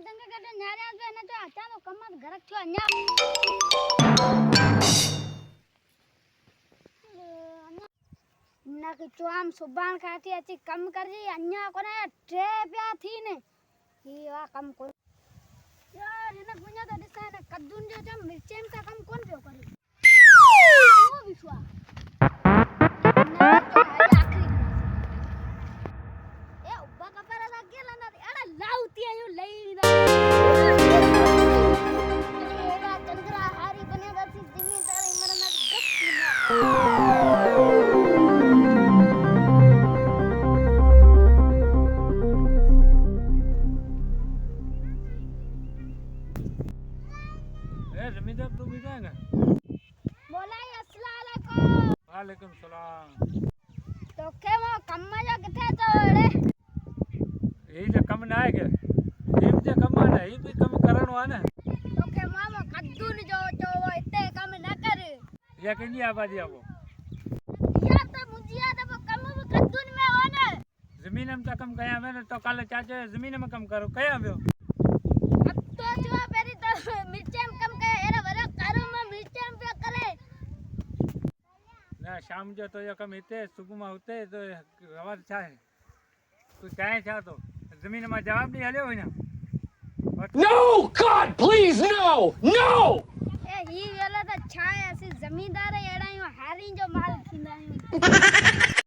दंगे करते न्यारे आज ने तो आता तो कमत घर छो अन्या ना कि जो हम सुबान खाती अच्छी कम कर जी अन्या कोने ट्रे प्या थी ने ये वा कम को यार इना पुण्य तो दिसा है कद्दून जो जम मिर्चें का कम कौन पे करे वो विश्वा ना तो आखिरी ए उब्बा कपरा दा गेला ना एड़ा लाउती आयो लई दा एड़ा चंद्रा हारी बने दा सी जिम्मेदारी मरना जमींदार तू भी जाएगा बोलाई अस्सलाम वालेकुम वालेकुम सलाम तो के वो कम जो किथे तो रे यही जो कम ना है के ये भी जो कम है ये भी कम करण वाला तो के मामा कद्दू ने जो वो इतने कम न कर या के नहीं आबादी है वो या तो मुझिया तो वो कम वो कद्दू में हो ना जमीन में तो कम कया मैंने तो कल चाचे जमीन में कम करो कया व्यो अब तो जो पेरी तो मिर्चें कम के एरा वरा करो में मिर्चें पे करे ना शाम जो तो ये कम इते सुबह में होते तो आवाज अच्छा है तू चाहे चाह तो जमीन में जवाब नहीं हले हो ना No! God, please, no! No! ए ही वाला तो छाए ऐसी जमींदार एड़ा यो हारी जो माल खिंदा